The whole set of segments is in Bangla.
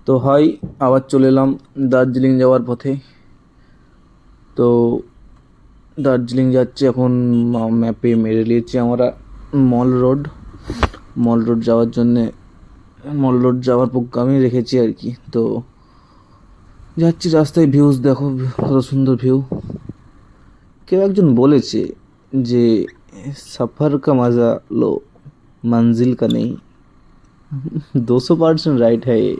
তো হাই, আবার চলে এলাম দার্জিলিং যাওয়ার পথে। তো দার্জিলিং যাচ্ছি এখন, ম্যাপে মেরে নিয়েছি আমরা মল রোড। মল রোড যাওয়ার জন্যে, মল রোড যাওয়ার প্রোগ্রামই রেখেছি আর কি। তো যাচ্ছি, রাস্তায় ভিউজ দেখো, কত সুন্দর ভিউ। কেউ একজন বলেছে যে সফর কা মজা লো, मंजिल का नहीं। 200% राइट है ये।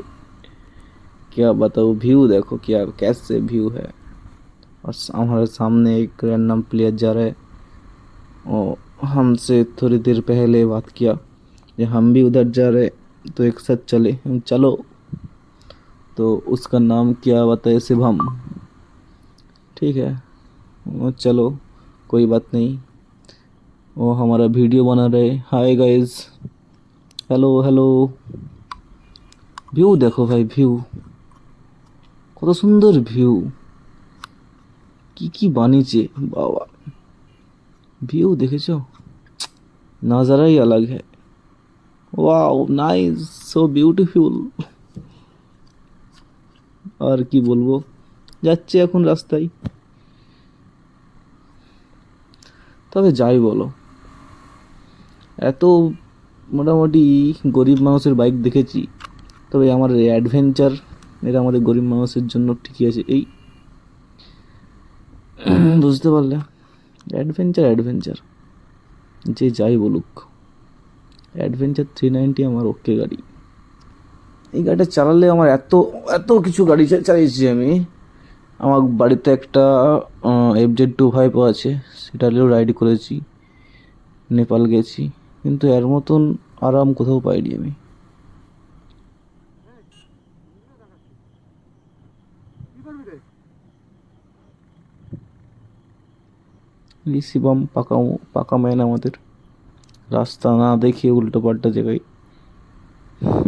क्या बताओ, व्यू देखो क्या कैसे व्यू है। और हमारे सामने एक रैंडम प्लेयर जा रहा है और हमसे थोड़ी देर पहले बात किया कि हम भी उधर जा रहे, तो एक साथ चले, हम चलो। तो उसका नाम क्या बताए, शिवम। ठीक है, वो चलो, कोई बात नहीं। वो हमारा वीडियो बना रहे। Hi guys, hello hello. View দেখো ভাই, ভিউ কত সুন্দর ভিউ, কি কি বানিয়েছে বাবা। ভিউ দেখেছো, নাজারাই আলাগ হ্যায়। Wow, nice, so beautiful. আর কি বলবো, যাচ্ছে এখন রাস্তায়। তবে যাই বলো, এত মোটামুটি গরিব মানুষের বাইক দেখেছি, তবে আমার অ্যাডভেঞ্চার, এটা আমাদের গরিব মানুষের জন্য ঠিকই আছে। এই বুঝতে পারলে, অ্যাডভেঞ্চার অ্যাডভেঞ্চার যে যাই বলুক, অ্যাডভেঞ্চার 390 আমার ওকে গাড়ি। এই গাড়িটা চালালে আমার এত এত কিছু গাড়ি চালিয়েছি আমি। আমার বাড়িতে একটা FZ25 আছে, সেটা নিয়েও রাইড করেছি, নেপাল গেছি, কিন্তু এর মতন আরাম কোথাও পাইনি আমি। এই শিবম পাকা পাকা ম্যান আমাদের, রাস্তা না দেখে উল্টো পাল্টা জায়গায়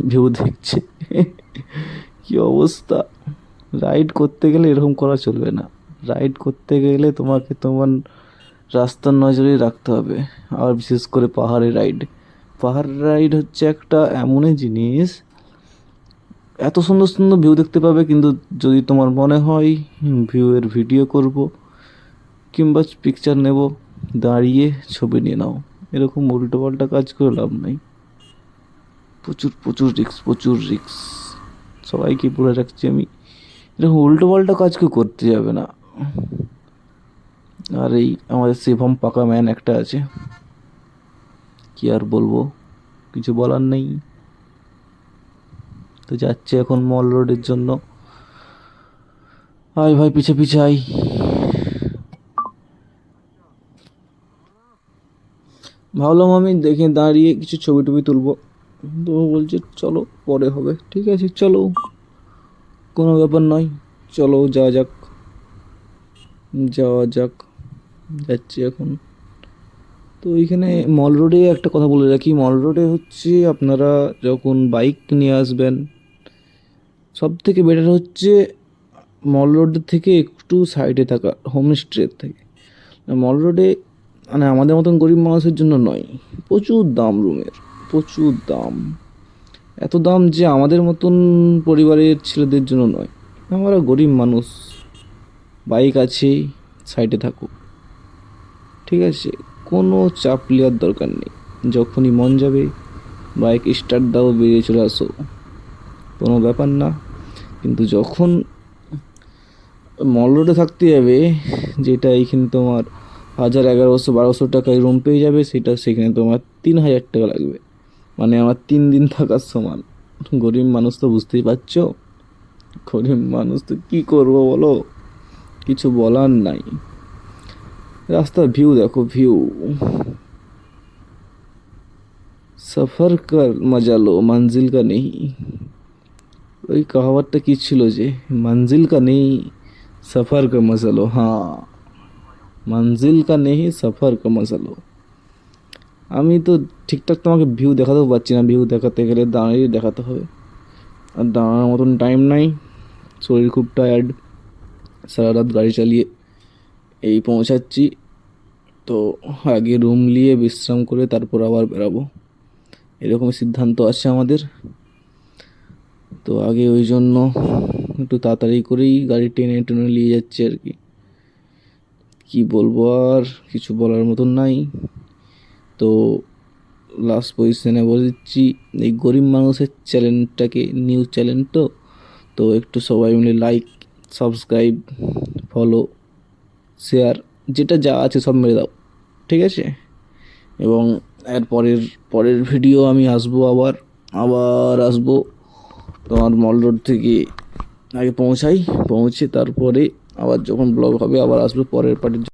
ভিউ দেখছে। কি অবস্থা। রাইড করতে গেলে এরকম করা চলবে না। রাইড করতে গেলে তোমাকে তোমার রাস্তার নজরেই রাখতে হবে। আর বিশেষ করে পাহাড়ে রাইড, পাহাড় রাইড হচ্ছে একটা এমনই জিনিস, এত সুন্দর সুন্দর ভিউ দেখতে পাবে, কিন্তু যদি তোমার মনে হয় ভিউয়ের ভিডিও করব কিংবা পিকচার নেব, দাঁড়িয়ে ছবি নিয়ে নাও। এরকম উল্টো পাল্টা কাজ করে লাভ নাই। প্রচুর প্রচুর রিক্স, প্রচুর রিক্স। সবাইকে বলে রাখছি আমি, এরকম উল্টো পাল্টা কাজ কেউ করতে যাবে না। আর এই আমাদের শিবম পাকা ম্যান একটা আছে, কি আর বলবো, কিছু বলার নেই। তো যাচ্ছে এখন মল রোডের জন্য। আয় ভাই, পিছে পিছে আয়। ভাবলাম আমি দেখে দাঁড়িয়ে কিছু ছবি টবি তুলবো, তো বলছে চলো পরে হবে। ঠিক আছে চলো, কোনো ব্যাপার নয়, চলো যাওয়া যাক, যাওয়া যাক। যাচ্ছি এখন। তো এইখানে মল রোডে একটা কথা বলে রাখি, মল রোডে হচ্ছে আপনারা যখন বাইক নিয়ে আসবেন, সব থেকে বেটার হচ্ছে মল রোডের থেকে একটু সাইডে থাকা হোমস্টের থেকে। মল রোডে মানে আমাদের মতন গরিব মানুষের জন্য নয়, প্রচুর দাম রুমের, প্রচুর দাম। এত দাম যে আমাদের মতন পরিবারের ছেলেদের জন্য নয়। আমরা গরিব মানুষ, বাইক আছে, সাইডে থাকো, ঠিক আছে, কোনো চাপ নেওয়ার দরকার নেই। যখনই মন যাবে বাইক স্টার্ট দাও, বেরিয়ে চলে আসো, কোনো ব্যাপার না। কিন্তু যখন মল রোডে থাকতে যাবে, যেটা এইখানে তোমার 1000, 1100, 1200 টাকায় রুম পেয়ে যাবে, সেটা সেখানে তোমার 3000 টাকা লাগবে। মানে আমার 3 দিন থাকার সমান। গরিব মানুষ তো বুঝতেই পারছো, গরিব মানুষ তো কী করবো বলো, কিছু বলার নাই। রাস্তার ভিউ দেখো, ভিউ। সফর কর মজা লো, মঞ্জিল কা নেই। ওই কাহাওয়াতটা কি ছিল যে, মঞ্জিল কা নেই সফর কা মজা লো। হ্যাঁ, মঞ্জিল কা নেই সফর কা মজা লো। আমি তো ঠিকঠাক তোমাকে ভিউ দেখাতেও পারছি না, ভিউ দেখাতে গেলে দাঁড়িয়ে দেখাতে হবে, আর দাঁড়ানোর মতন টাইম নাই। শরীর খুব টায়ার্ড, সারা রাত গাড়ি চালিয়ে এই পৌঁছাচ্ছি। তো আগে রুম নিয়ে বিশ্রাম করে তারপর আবার বেরাবো, এরকম সিদ্ধান্ত আছে আমাদের। তো আগে ওই জন্য একটু তাড়াতাড়ি করেই গাড়ি টেনে টেনে নিয়ে যাচ্ছে আর কি। কী বলবো, আর কিছু বলার মতন নাই। তো লাস্ট পজিশনে বলে দিচ্ছি, এই গরিব মানুষের চ্যানেলটাকে, নিউজ চ্যানেল তো, তো একটু সবাই মিলে লাইক, সাবস্ক্রাইব, ফলো, শেয়ার, যেটা যা আছে সব মেরে দাও, ঠিক আছে? এবং এর পরের ভিডিও আমি আসবো, আবার আসবো তোমার মল রোড থেকে। আগে পৌঁছে তারপরে আবার যখন ব্লগ হবে আবার আসবো পরের পার্টির।